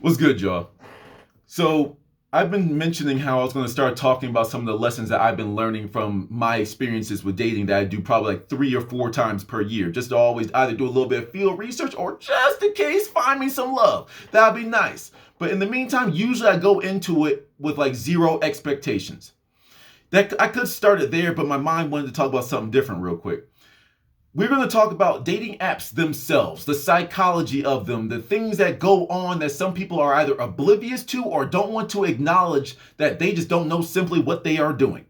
What's good, y'all? So, I've been mentioning how I was going to start talking about some of the lessons that I've been learning from my experiences with dating that I do probably like 3 or 4 times per year, just to always either do a little bit of field research or just in case find me some love. That'd be nice. But in the meantime, usually I go into it with like zero expectations. That I could start it there, but my mind wanted to talk about something different real quick. We're going to talk about dating apps themselves, the psychology of them, the things that go on that some people are either oblivious to or don't want to acknowledge that they just don't know simply what they are doing.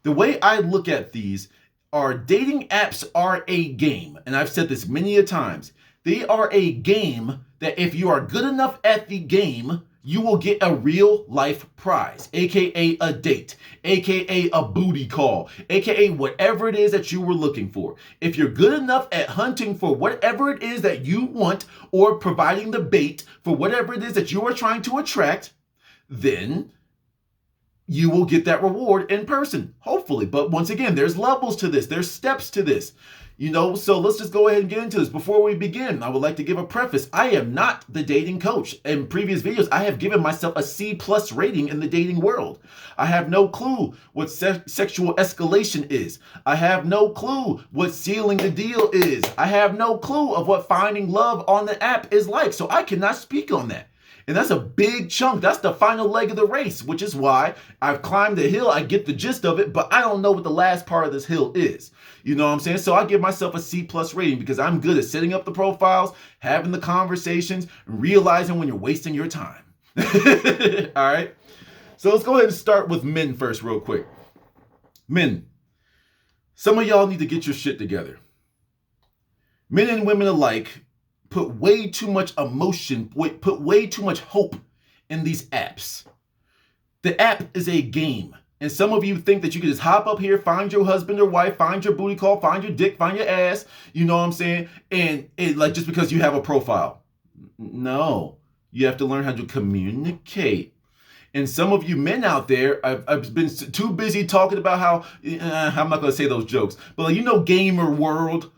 The way I look at these are dating apps are a game, and I've said this many a times. They are a game that if you are good enough at the game, you will get a real life prize, aka a date, aka a booty call, aka whatever it is that you were looking for. If you're good enough at hunting for whatever it is that you want or providing the bait for whatever it is that you are trying to attract, then you will get that reward in person, hopefully. But once again, there's levels to this, there's steps to this. So let's just go ahead and get into this. Before we begin, I would like to give a preface. I am not the dating coach. In previous videos, I have given myself a C plus rating in the dating world. I have no clue what sexual escalation is. I have no clue what sealing the deal is. I have no clue of what finding love on the app is like. So I cannot speak on that. And that's a big chunk. That's the final leg of the race, which is why I've climbed the hill. I get the gist of it, but I don't know what the last part of this hill is. You know what I'm saying? So I give myself a C plus rating because I'm good at setting up the profiles, having the conversations, realizing when you're wasting your time. All right. So let's go ahead and start with men first real quick. Men, some of y'all need to get your shit together. Men and women alike put way too much emotion, put way too much hope in these apps. The app is a game. And some of you think that you can just hop up here, find your husband or wife, find your booty call, find your dick, find your ass, you know what I'm saying? And like just because you have a profile. No, you have to learn how to communicate. And some of you men out there, I've been too busy talking about how, I'm not going to say those jokes, but gamer world,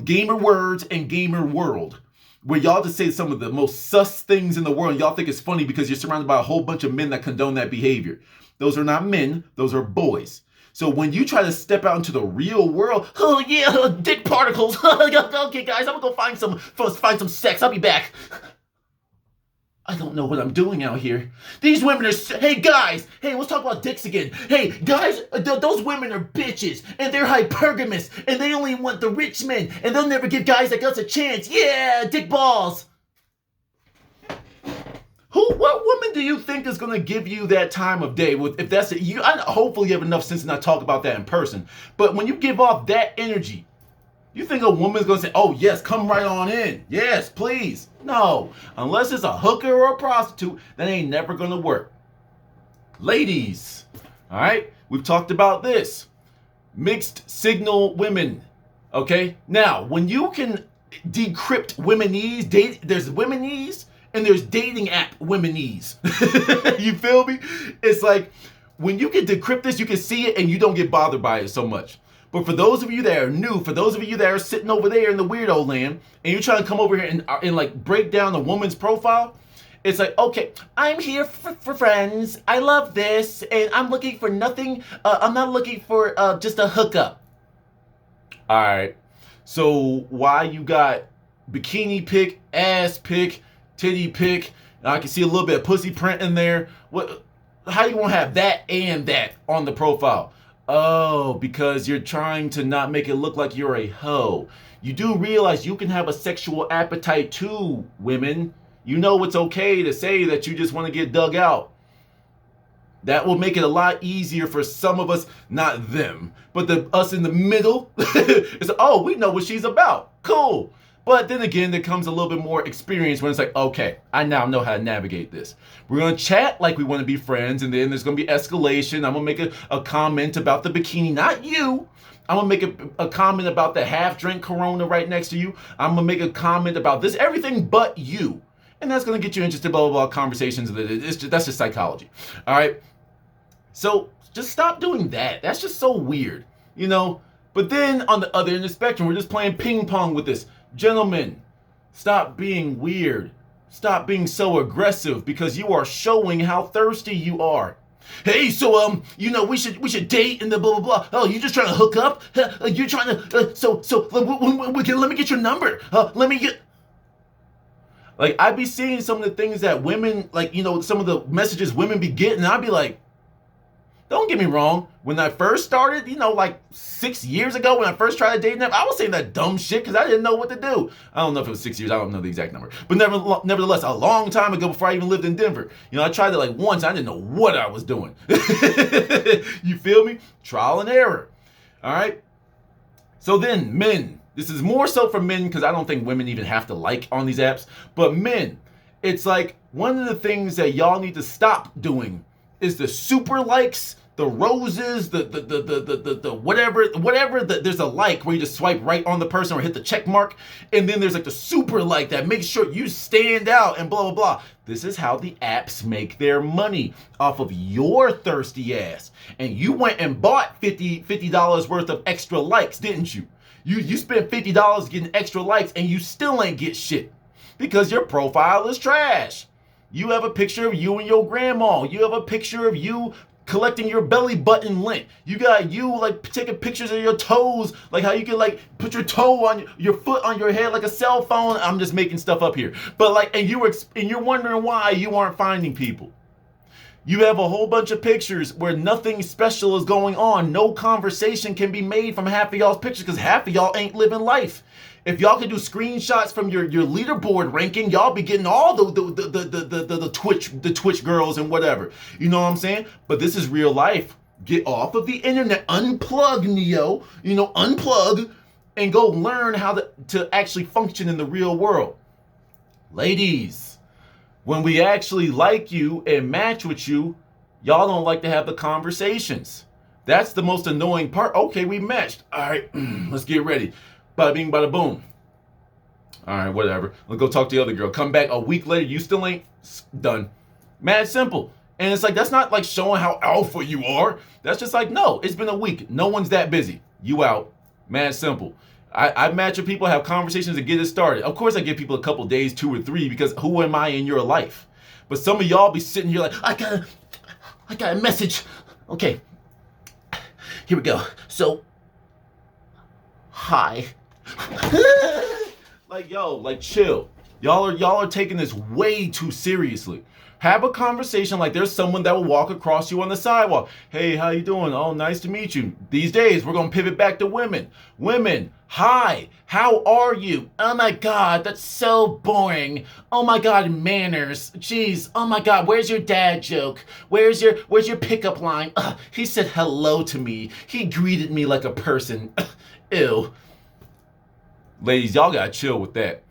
gamer words and gamer world, where y'all just say some of the most sus things in the world. And y'all think it's funny because you're surrounded by a whole bunch of men that condone that behavior. Those are not men, those are boys. So when you try to step out into the real world, oh yeah, dick particles. Okay guys, I'm gonna go find some sex. I'll be back. I don't know what I'm doing out here. These women are, hey guys, hey, let's talk about dicks again. Hey guys, those women are bitches and they're hypergamous and they only want the rich men and they'll never give guys like us a chance. Yeah, dick balls. What woman do you think is going to give you that time of day? If that's it, hopefully you have enough sense to not talk about that in person. But when you give off that energy, you think a woman's going to say, oh, yes, come right on in. Yes, please. No, unless it's a hooker or a prostitute, that ain't never going to work. Ladies, all right, we've talked about this. Mixed signal women, okay? Now, when you can decrypt womenese, there's womenese and there's dating app womenese. You feel me? It's like when you can decrypt this, you can see it and you don't get bothered by it so much. But for those of you that are new, for those of you that are sitting over there in the weirdo land, and you're trying to come over here and like break down a woman's profile, it's like, okay, I'm here for friends. I love this, and I'm looking for nothing. I'm not looking for just a hookup. All right. So why you got bikini pic, ass pic, titty pic? I can see a little bit of pussy print in there. How you gonna have that and that on the profile? Oh, because you're trying to not make it look like you're a hoe. You do realize you can have a sexual appetite too, women. You know it's okay to say that you just want to get dug out. That will make it a lot easier for some of us, not them, but us in the middle. It's, oh, we know what she's about. Cool. But then again, there comes a little bit more experience when it's like, okay, I now know how to navigate this. We're going to chat like we want to be friends, and then there's going to be escalation. I'm going to make a comment about the bikini, not you. I'm going to make a comment about the half-drink Corona right next to you. I'm going to make a comment about this, everything but you. And that's going to get you interested, blah, blah, blah, conversations. That's just psychology. All right? So just stop doing that. That's just so weird, But then on the other end of the spectrum, we're just playing ping pong with this. Gentlemen, stop being weird. Stop being so aggressive because you are showing how thirsty you are. Hey, so we should date and the blah blah blah. Oh, you just trying to hook up? You trying to let me get your number. Let me get. Like, I'd be seeing some of the things that women, like, some of the messages women be getting, and I'd be like, don't get me wrong. When I first started, like 6 years ago, when I first tried to date them, I was saying that dumb shit because I didn't know what to do. I don't know if it was 6 years. I don't know the exact number. But nevertheless, a long time ago before I even lived in Denver, I tried it like once. I didn't know what I was doing. You feel me? Trial and error. All right. So then, men. This is more so for men because I don't think women even have to like on these apps. But men, it's like one of the things that y'all need to stop doing is the super likes, the roses, the whatever. There's a like where you just swipe right on the person or hit the check mark, and then there's like the super like that makes sure you stand out and blah blah blah. This is how the apps make their money, off of your thirsty ass. And you went and bought $50 worth of extra likes, didn't you? You spent $50 getting extra likes and you still ain't get shit because your profile is trash. You have a picture of you and your grandma. You have a picture of you collecting your belly button lint. You got you like taking pictures of your toes, like how you can like put your toe on your foot on your head like a cell phone. I'm just making stuff up here. But like, and you're wondering why you aren't finding people. You have a whole bunch of pictures where nothing special is going on. No conversation can be made from half of y'all's pictures because half of y'all ain't living life. If y'all could do screenshots from your leaderboard ranking, y'all be getting all the Twitch girls and whatever. You know what I'm saying? But this is real life. Get off of the internet. Unplug, Neo. Unplug and go learn how to actually function in the real world. Ladies. When we actually like you and match with you, y'all don't like to have the conversations. That's the most annoying part. Okay, we matched. All right, let's get ready. Bada bing, bada boom. All right, whatever. Let's go talk to the other girl. Come back a week later, you still ain't done. Mad simple. And it's like, that's not like showing how alpha you are. That's just like, no, it's been a week. No one's that busy. You out. Mad simple. I match with people, have conversations and get it started. Of course, I give people a couple days, 2 or 3, because who am I in your life? But some of y'all be sitting here like, I got a message. Okay, here we go. So, hi. Like, yo, like, chill. Y'all are taking this way too seriously. Have a conversation like there's someone that will walk across you on the sidewalk. Hey, how you doing? Oh, nice to meet you. These days, we're going to pivot back to women. Women, hi, how are you? Oh my God, that's so boring. Oh my God, manners. Jeez, oh my God, where's your dad joke? Where's your pickup line? He said hello to me. He greeted me like a person. Ew. Ladies, y'all gotta chill with that.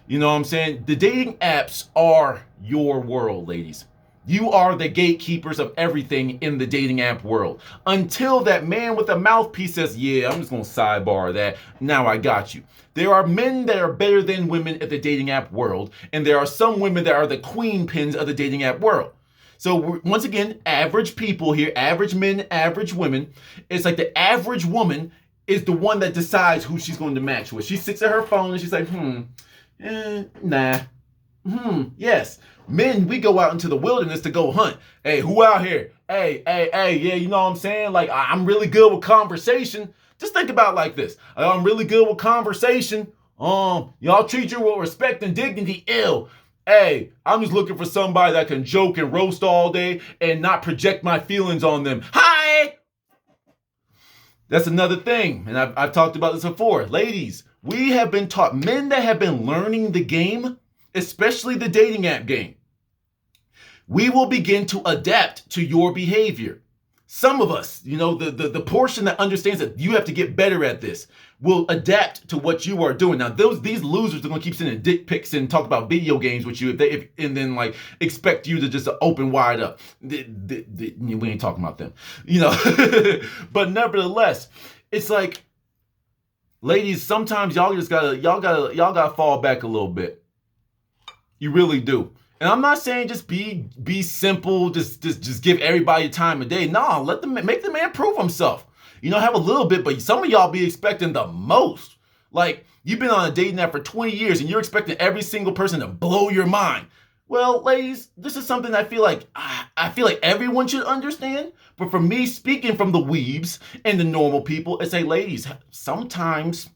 You know what I'm saying? The dating apps are your world, ladies. You are the gatekeepers of everything in the dating app world. Until that man with a mouthpiece says, yeah, I'm just going to sidebar that. Now I got you. There are men that are better than women at the dating app world. And there are some women that are the queen pins of the dating app world. So once again, average people here, average men, average women. It's like the average woman is the one that decides who she's going to match with. She sits at her phone and she's like, nah. Yes. Men, we go out into the wilderness to go hunt. Hey, who out here? Hey, yeah, you know what I'm saying? Like, I'm really good with conversation. Just think about it like this. I'm really good with conversation. Y'all treat you with respect and dignity. Ew. Hey, I'm just looking for somebody that can joke and roast all day and not project my feelings on them. Hi! That's another thing. And I've talked about this before. Ladies, we have been taught, men that have been learning the game, especially the dating app game, we will begin to adapt to your behavior. Some of us, the portion that understands that you have to get better at this, will adapt to what you are doing. Now, these losers are going to keep sending dick pics and talk about video games with you, and then like expect you to just open wide up. We ain't talking about them, But nevertheless, it's like, ladies, sometimes y'all gotta fall back a little bit. You really do. And I'm not saying just be simple, just give everybody time of day. No, make the man prove himself. Have a little bit, but some of y'all be expecting the most. Like, you've been on a dating app for 20 years and you're expecting every single person to blow your mind. Well, ladies, this is something I feel like everyone should understand. But for me, speaking from the weebs and the normal people, it's like, ladies, sometimes,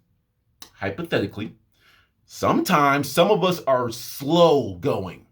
hypothetically, sometimes some of us are slow going.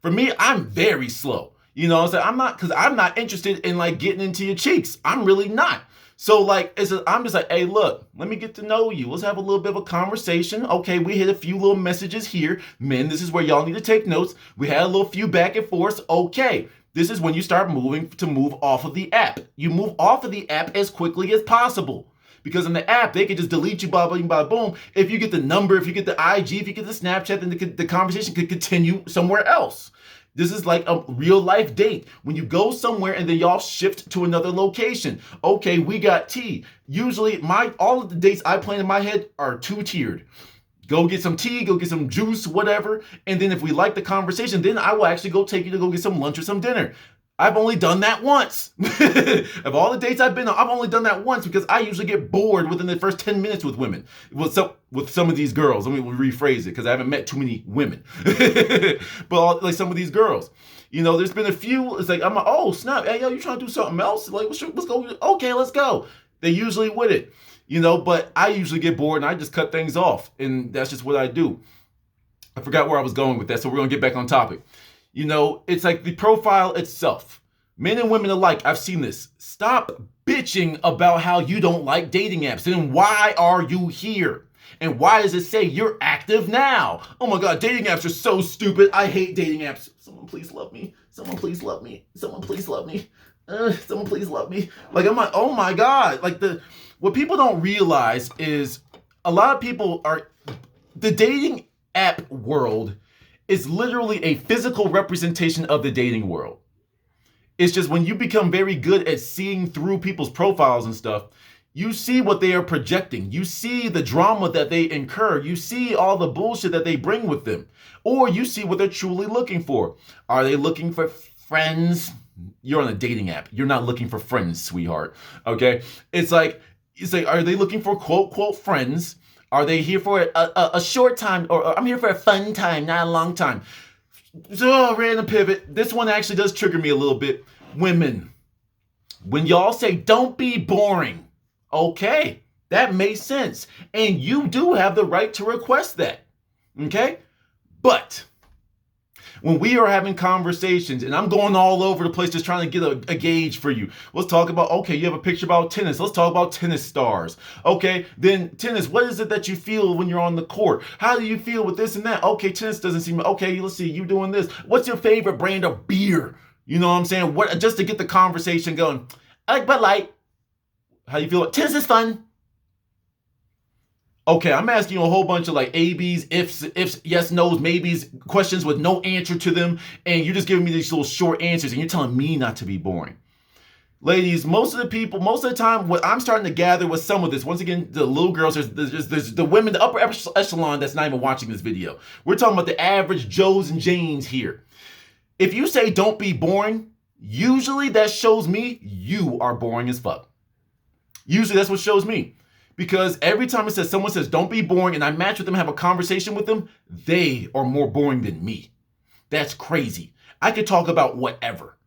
For me, I'm very slow. You know, so I'm not interested in like getting into your cheeks. I'm really not. So like, I'm just like, hey, look, let me get to know you. Let's have a little bit of a conversation. Okay, we hit a few little messages here. Men, this is where y'all need to take notes. We had a little few back and forth. Okay, this is when you start move off of the app. You move off of the app as quickly as possible. Because in the app, they can just delete you, blah, blah, blah, boom. If you get the number, if you get the IG, if you get the Snapchat, then the conversation could continue somewhere else. This is like a real life date. When you go somewhere and then y'all shift to another location. Okay, we got tea. Usually all of the dates I plan in my head are 2-tiered. Go get some tea, go get some juice, whatever. And then if we like the conversation, then I will actually go take you to go get some lunch or some dinner. I've only done that once. Of all the dates I've been on, I've only done that once because I usually get bored within the first 10 minutes with women. With some of these girls. Let me rephrase it because I haven't met too many women. But like some of these girls. You know, there's been a few, it's like, I'm like, oh, snap. Hey, yo, you trying to do something else? Like, let's go. Okay, let's go. They usually with it. You know, but I usually get bored and I just cut things off. And that's just what I do. I forgot where I was going with that, so we're going to get back on topic. You know, it's like the profile itself. Men and women alike, I've seen this. Stop bitching about how you don't like dating apps. Then why are you here? And why does it say you're active now? Oh my God, dating apps are so stupid. I hate dating apps. Someone please love me. Someone please love me. Someone please love me. Someone please love me. Like, I'm like, oh my God. Like, what people don't realize is a lot of people the dating app world is literally a physical representation of the dating world. It's just when you become very good at seeing through people's profiles and stuff, you see what they are projecting. You see the drama that they incur. You see all the bullshit that they bring with them. Or you see what they're truly looking for. Are they looking for friends? You're on a dating app. You're not looking for friends, sweetheart. Okay? It's like, are they looking for quote friends? Are they here for a short time, or I'm here for a fun time, not a long time? So, random pivot. This one actually does trigger me a little bit. Women, when y'all say, don't be boring, okay, that makes sense. And you do have the right to request that, okay? But when we are having conversations and I'm going all over the place just trying to get a gauge for you. Let's talk about, okay, you have a picture about tennis. Let's talk about tennis stars. Okay, then tennis, what is it that you feel when you're on the court? How do you feel with this and that? Okay, tennis doesn't seem, okay, let's see, you doing this. What's your favorite brand of beer? You know what I'm saying? Just to get the conversation going. I like Bud Light. How do you feel? Tennis is fun. Okay, I'm asking you a whole bunch of like ABs, ifs, yes, no's, maybes, questions with no answer to them, and you're just giving me these little short answers, and you're telling me not to be boring. Ladies, most of the time, what I'm starting to gather with some of this, once again, the little girls, there's the women, the upper echelon that's not even watching this video. We're talking about the average Joes and Janes here. If you say don't be boring, usually that shows me you are boring as fuck. Usually that's what shows me. Because every time someone says, don't be boring, and I match with them, have a conversation with them, they are more boring than me. That's crazy. I could talk about whatever.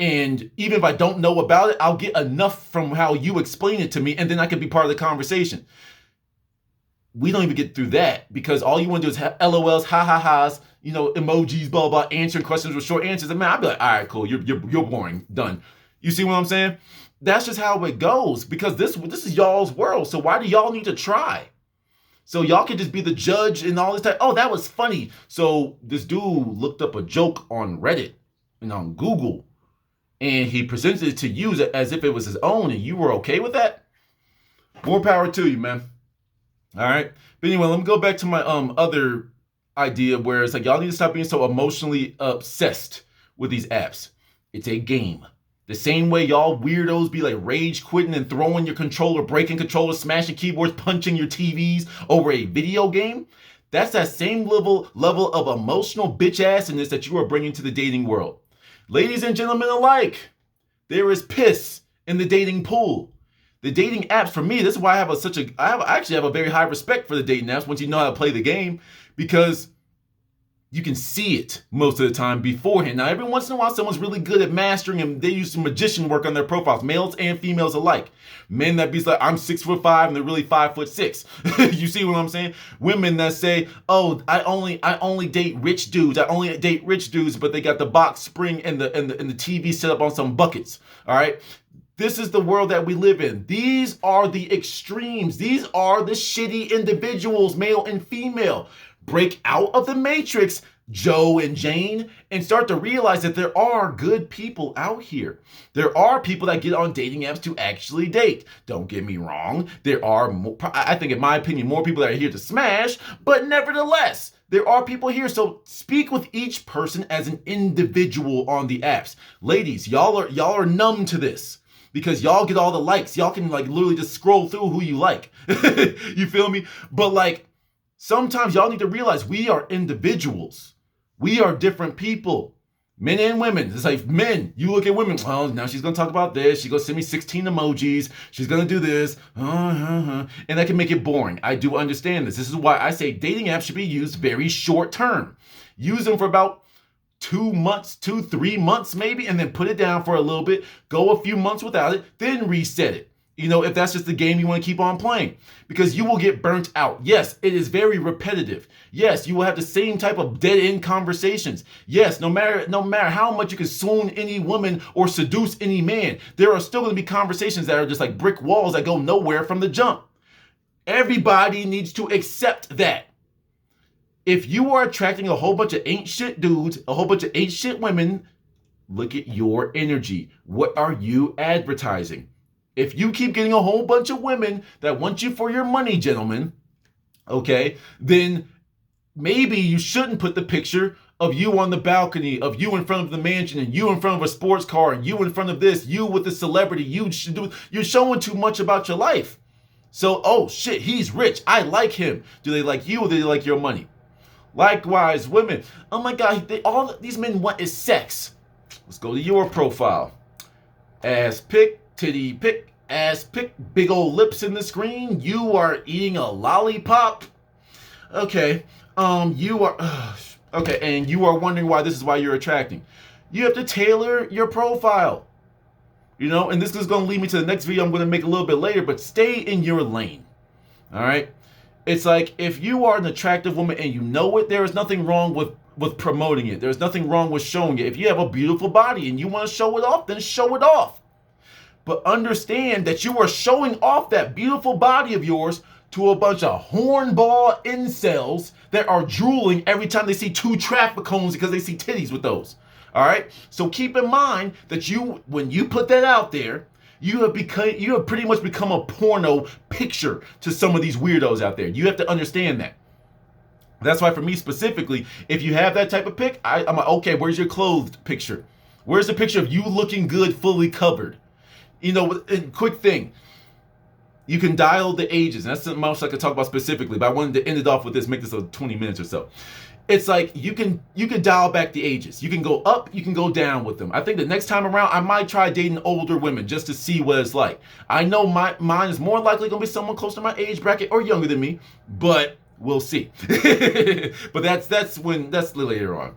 And even if I don't know about it, I'll get enough from how you explain it to me, and then I can be part of the conversation. We don't even get through that because all you want to do is have LOLs, ha-ha-has, emojis, blah, blah, answering questions with short answers. And man, I'd be like, all right, cool, you're boring, done. You see what I'm saying? That's just how it goes because this is y'all's world. So why do y'all need to try? So y'all can just be the judge and all this time. Oh, that was funny. So this dude looked up a joke on Reddit and on Google and he presented it to you as if it was his own and you were okay with that. More power to you, man. All right. But anyway, let me go back to my other idea where it's like y'all need to stop being so emotionally obsessed with these apps. It's a game. The same way y'all weirdos be like rage quitting and throwing your controller, breaking controllers, smashing keyboards, punching your TVs over a video game. That's that same level of emotional bitch assiness that you are bringing to the dating world. Ladies and gentlemen alike, there is piss in the dating pool. The dating apps, for me, this is why I actually have a very high respect for the dating apps once you know how to play the game, because You can see it most of the time beforehand. Now, every once in a while, someone's really good at mastering and they use some magician work on their profiles, males and females alike. Men that be like, I'm 6'5" and they're really 5'6". You see what I'm saying? Women that say, oh, I only date rich dudes. I only date rich dudes, but they got the box spring and the TV set up on some buckets. All right. This is the world that we live in. These are the extremes. These are the shitty individuals, male and female. Break out of the matrix, Joe and Jane, and start to realize that there are good people out here. There are people that get on dating apps to actually date. Don't get me wrong. There are, I think in my opinion, more people that are here to smash, but nevertheless, there are people here. So speak with each person as an individual on the apps. Ladies, y'all are numb to this. Because y'all get all the likes. Y'all can like literally just scroll through who you like. You feel me? But like, sometimes y'all need to realize we are individuals. We are different people. Men and women. It's like men, you look at women, well, now she's going to talk about this. She's going to send me 16 emojis. She's going to do this. And that can make it boring. I do understand this. This is why I say dating apps should be used very short term. Use them for about 2 months, 3 months maybe, and then put it down for a little bit, go a few months without it, then reset it. You know, if that's just the game you want to keep on playing, because you will get burnt out. Yes, it is very repetitive. Yes, you will have the same type of dead-end conversations. Yes, no matter how much you can swoon any woman or seduce any man, there are still going to be conversations that are just like brick walls that go nowhere from the jump. Everybody needs to accept that. If you are attracting a whole bunch of ain't shit dudes, a whole bunch of ain't shit women, look at your energy. What are you advertising? If you keep getting a whole bunch of women that want you for your money, gentlemen, okay, then maybe you shouldn't put the picture of you on the balcony, of you in front of the mansion, and you in front of a sports car, and you in front of this, you with the celebrity. You're showing too much about your life. So, oh shit, he's rich. I like him. Do they like you or do they like your money? Likewise, women. Oh my God, all these men want is sex. Let's go to your profile. Ass pic, titty pic, ass pic, big old lips in the screen. You are eating a lollipop. Okay, you are, okay, and you are wondering why this is why you're attracting. You have to tailor your profile. You know, and this is going to lead me to the next video I'm going to make a little bit later, but stay in your lane. All right? It's like if you are an attractive woman and you know it, there is nothing wrong with promoting it. There's nothing wrong with showing it. If you have a beautiful body and you want to show it off, then show it off. But understand that you are showing off that beautiful body of yours to a bunch of hornball incels that are drooling every time they see 2 traffic cones because they see titties with those. All right? So keep in mind that when you put that out there, you have pretty much become a porno picture to some of these weirdos out there. You have to understand that. That's why for me specifically, if you have that type of pic, I'm like, okay, where's your clothed picture? Where's the picture of you looking good, fully covered? You know, and quick thing, you can dial the ages. And that's something else I could talk about specifically, but I wanted to end it off with this, make this a 20 minutes or so. It's like you can dial back the ages. You can go up, you can go down with them. I think the next time around, I might try dating older women just to see what it's like. I know mine is more likely going to be someone close to my age bracket or younger than me, but we'll see. But that's later on.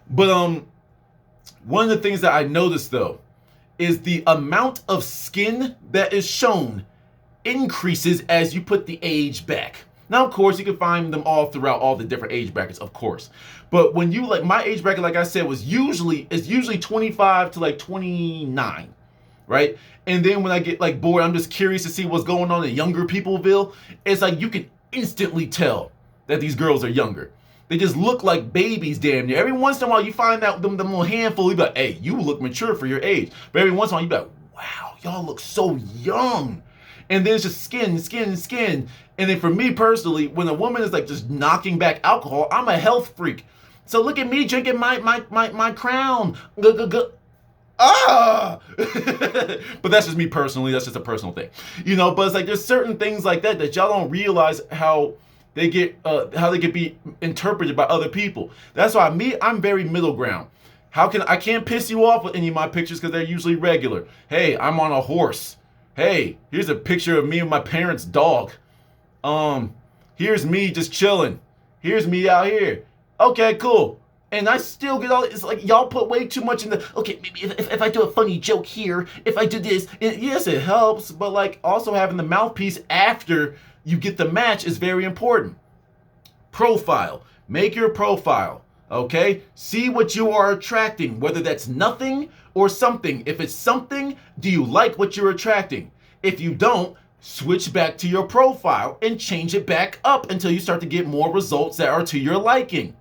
But one of the things that I noticed though is the amount of skin that is shown increases as you put the age back. Now, of course, you can find them all throughout all the different age brackets, of course. But when you, like, my age bracket, like I said, it's usually 25 to like 29, right? And then when I get like bored, I'm just curious to see what's going on in younger peopleville. It's like you can instantly tell that these girls are younger. They just look like babies damn near. Every once in a while, you find out them little handful, you be like, hey, you look mature for your age. But every once in a while, you be like, wow, y'all look so young. And then it's just skin. And then for me personally, when a woman is like just knocking back alcohol, I'm a health freak. So look at me drinking my Crown. Ah! But that's just me personally. That's just a personal thing. You know, but it's like there's certain things like that y'all don't realize how they get be interpreted by other people. That's why I'm very middle ground. I can't piss you off with any of my pictures because they're usually regular. Hey, I'm on a horse. Hey, here's a picture of me and my parents' dog. Here's me just chilling. Here's me out here. Okay, cool. And I still get all, it's like y'all put way too much in the, okay, maybe if I do a funny joke here, if I do this, yes, it helps, but like also having the mouthpiece after you get the match is very important. Profile. Make your profile. Okay? See what you are attracting, whether that's nothing or something. If it's something, do you like what you're attracting? If you don't, switch back to your profile and change it back up until you start to get more results that are to your liking.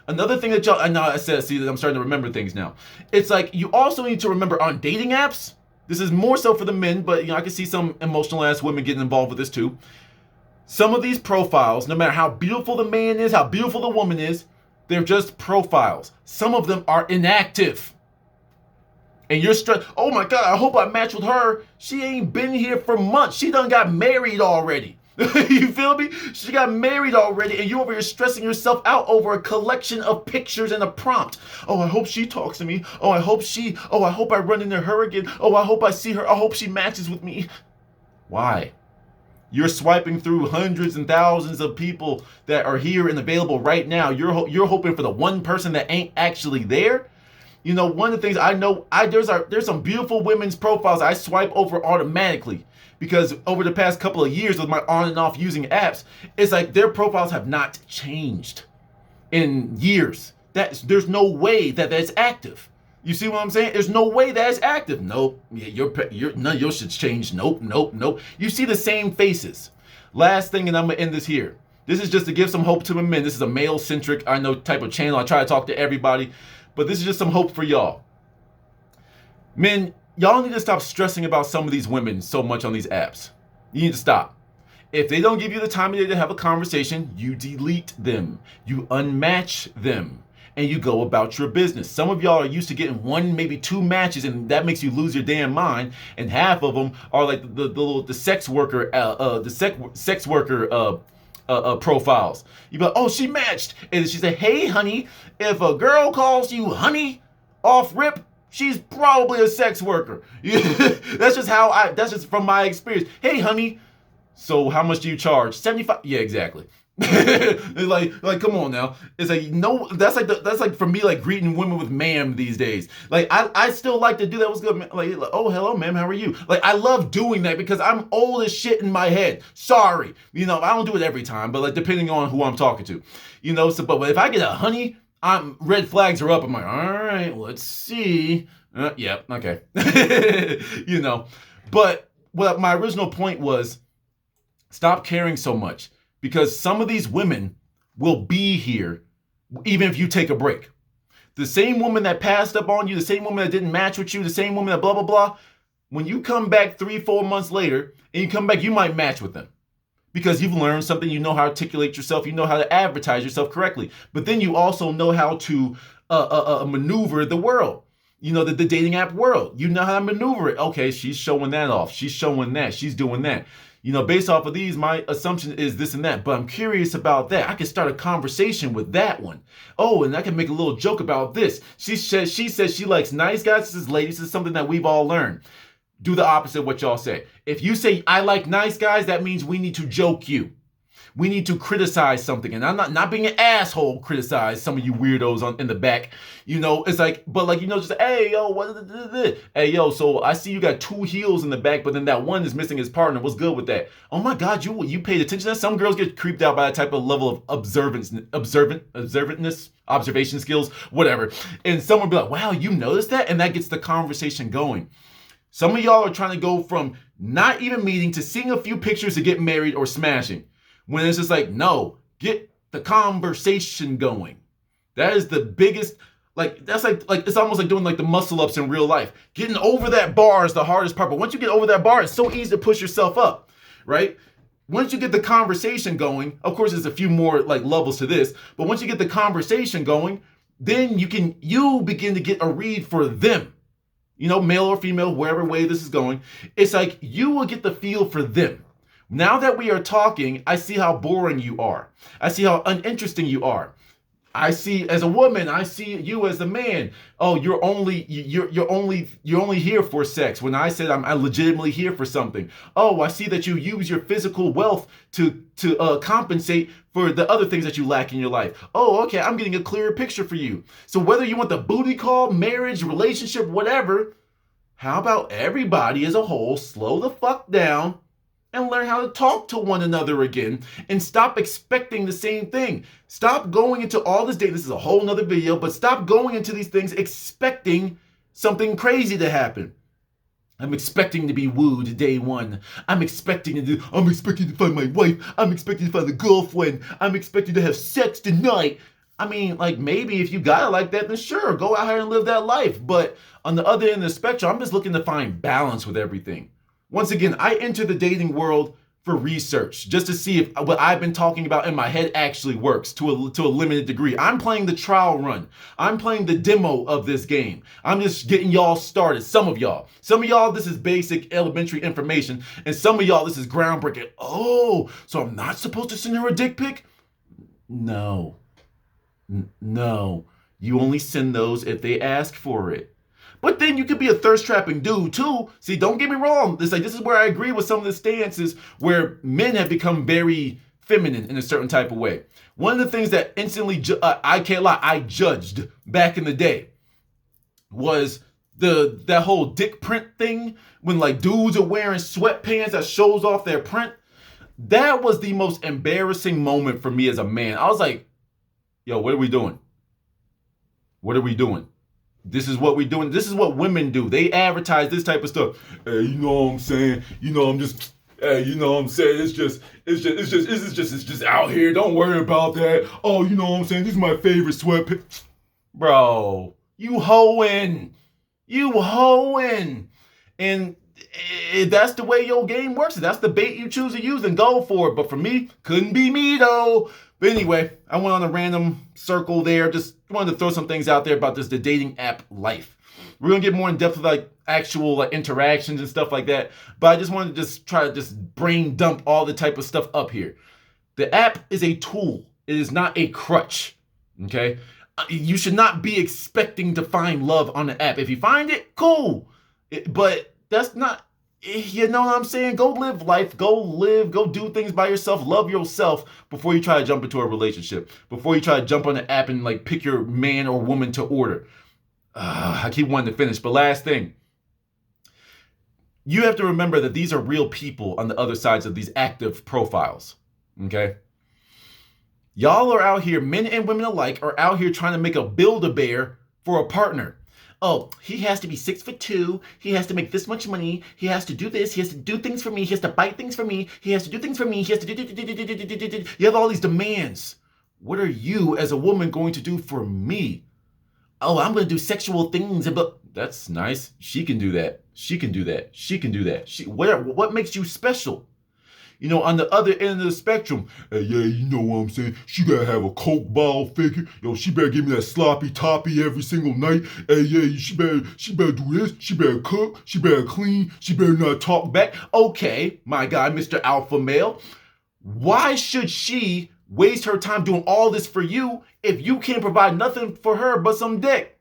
Another thing that y'all, I know I said, see that I'm starting to remember things now. It's like you also need to remember on dating apps, this is more so for the men, but I can see some emotional ass women getting involved with this too. Some of these profiles, no matter how beautiful the man is, how beautiful the woman is, they're just profiles. Some of them are inactive. And you're stressed, oh my God, I hope I match with her. She ain't been here for months. She done got married already. You feel me? She got married already and you over here stressing yourself out over a collection of pictures and a prompt. Oh, I hope she talks to me. Oh, I hope I run into her again. Oh, I hope I see her. I hope she matches with me. Why? You're swiping through hundreds and thousands of people that are here and available right now. You're hoping for the one person that ain't actually there. One of the things I know, there's some beautiful women's profiles I swipe over automatically because over the past couple of years with my on and off using apps, it's like their profiles have not changed in years. There's no way that that's active. You see what I'm saying? There's no way that's active. Nope. Yeah, none of your shit's changed. Nope. You see the same faces. Last thing, and I'm gonna end this here. This is just to give some hope to the men. This is a male-centric, I know, type of channel. I try to talk to everybody, but this is just some hope for y'all. Men, y'all need to stop stressing about some of these women so much on these apps. You need to stop. If they don't give you the time of day to have a conversation, you delete them. You unmatch them. And you go about your business. Some of y'all are used to getting one, maybe two matches, and that makes you lose your damn mind. And half of them are like the sex worker, sex worker profiles. You be like, oh, she matched, and she said, hey, honey, if a girl calls you honey off rip, she's probably a sex worker. That's just from my experience. Hey, honey, so how much do you charge? 75? Yeah, exactly. like come on now. It's like, no, that's like for me, like greeting women with ma'am these days. Like I still like to do that. What's good, man? Like, oh, hello, ma'am, how are you? Like, I love doing that because I'm old as shit in my head. Sorry, I don't do it every time, but like depending on who I'm talking to, so but if I get a honey, red flags are up. I'm like, all right, let's see. Yeah, okay. But what my original point was, stop caring so much. Because some of these women will be here even if you take a break. The same woman that passed up on you, the same woman that didn't match with you, the same woman that blah, blah, blah. When you come back 3-4 months later and you come back, you might match with them. Because you've learned something, you know how to articulate yourself, you know how to advertise yourself correctly. But then you also know how to maneuver the world. The dating app world. You know how to maneuver it. Okay, she's showing that off. She's showing that. She's doing that. Based off of these, my assumption is this and that, but I'm curious about that. I can start a conversation with that one. Oh, and I can make a little joke about this. She says she likes nice guys. This is ladies. This is something that we've all learned. Do the opposite of what y'all say. If you say, I like nice guys, that means we need to joke you. We need to criticize something. And I'm not being an asshole, criticize some of you weirdos in the back. It's like, but like, just, hey, yo, what is this? Hey, yo, so I see you got 2 heels in the back, but then that one is missing his partner. What's good with that? Oh my God, you paid attention to that? Some girls get creeped out by that type of level of observantness, observation skills, whatever. And someone will be like, wow, you noticed that? And that gets the conversation going. Some of y'all are trying to go from not even meeting to seeing a few pictures to get married or smashing. When it's just like, no, get the conversation going. That is the biggest, that's like it's almost like doing like the muscle ups in real life. Getting over that bar is the hardest part. But once you get over that bar, it's so easy to push yourself up, right? Once you get the conversation going, of course, there's a few more like levels to this, but once you get the conversation going, then you begin to get a read for them. Male or female, wherever way this is going. It's like you will get the feel for them. Now that we are talking, I see how boring you are. I see how uninteresting you are. I see as a woman, I see you as a man. Oh, you're only here for sex. When I said I'm legitimately here for something. Oh, I see that you use your physical wealth to compensate for the other things that you lack in your life. Oh, okay, I'm getting a clearer picture for you. So whether you want the booty call, marriage, relationship, whatever, how about everybody as a whole slow the fuck down and learn how to talk to one another again and stop expecting the same thing. Stop going into all this dating. This is a whole nother video, but stop going into these things expecting something crazy to happen. I'm expecting to be wooed day one. I'm expecting to find my wife. I'm expecting to find a girlfriend. I'm expecting to have sex tonight. I mean, like, maybe if you got it like that, then sure, go out here and live that life. But on the other end of the spectrum, I'm just looking to find balance with everything. Once again, I enter the dating world for research, just to see if what I've been talking about in my head actually works to a limited degree. I'm playing the trial run. I'm playing the demo of this game. I'm just getting y'all started. Some of y'all, this is basic elementary information, and some of y'all, this is groundbreaking. Oh, so I'm not supposed to send her a dick pic? No. No. You only send those if they ask for it. But then you could be a thirst-trapping dude, too. See, don't get me wrong. This is where I agree with some of the stances where men have become very feminine in a certain type of way. One of the things that instantly, I can't lie, I judged back in the day was that whole dick print thing when, like, dudes are wearing sweatpants that shows off their print. That was the most embarrassing moment for me as a man. I was like, yo, what are we doing? What are we doing? This is what we're doing. This is what women do. They advertise this type of stuff. Hey, you know what I'm saying? You know, I'm just, hey, you know what I'm saying? It's just out here. Don't worry about that. Oh, you know what I'm saying? This is my favorite sweatpants. Bro, you hoeing. And that's the way your game works. That's the bait you choose to use and go for it. But for me, couldn't be me though. But anyway, I went on a random circle there. Just wanted to throw some things out there about the dating app life. We're going to get more in depth with like actual interactions and stuff like that. But I just wanted to just try to just brain dump all the type of stuff up here. The app is a tool. It is not a crutch. Okay? You should not be expecting to find love on the app. If you find it, cool. But that's not, you know what I'm saying? Go live life. Go do things by yourself. Love yourself before you try to jump into a relationship. Before you try to jump on the app and like pick your man or woman to order. I keep wanting to finish, but last thing. You have to remember that these are real people on the other sides of these active profiles. Okay? Y'all are out here, men and women alike, are out here trying to make a Build-A-Bear for a partner. Oh, he has to be 6'2". He has to make this much money. He has to do this. He has to do things for me. He has to buy things for me. He has to do things for me. He has to do. You have all these demands. What are you as a woman going to do for me? Oh, I'm going to do sexual things. But that's nice. She can do that. She can do that. She can do that. What makes you special? You know, on the other end of the spectrum, hey, yeah, you know what I'm saying? She gotta have a Coke bottle figure. Yo, she better give me that sloppy toppy every single night. Hey, yeah, she better do this. She better cook. She better clean. She better not talk back. Okay, my guy, Mr. Alpha Male. Why should she waste her time doing all this for you if you can't provide nothing for her but some dick?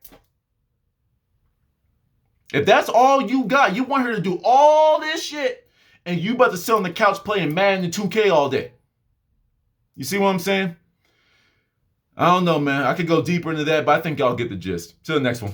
If that's all you got, you want her to do all this shit, and you about to sit on the couch playing Madden and 2K all day. You see what I'm saying? I don't know, man. I could go deeper into that, but I think y'all get the gist. Till the next one.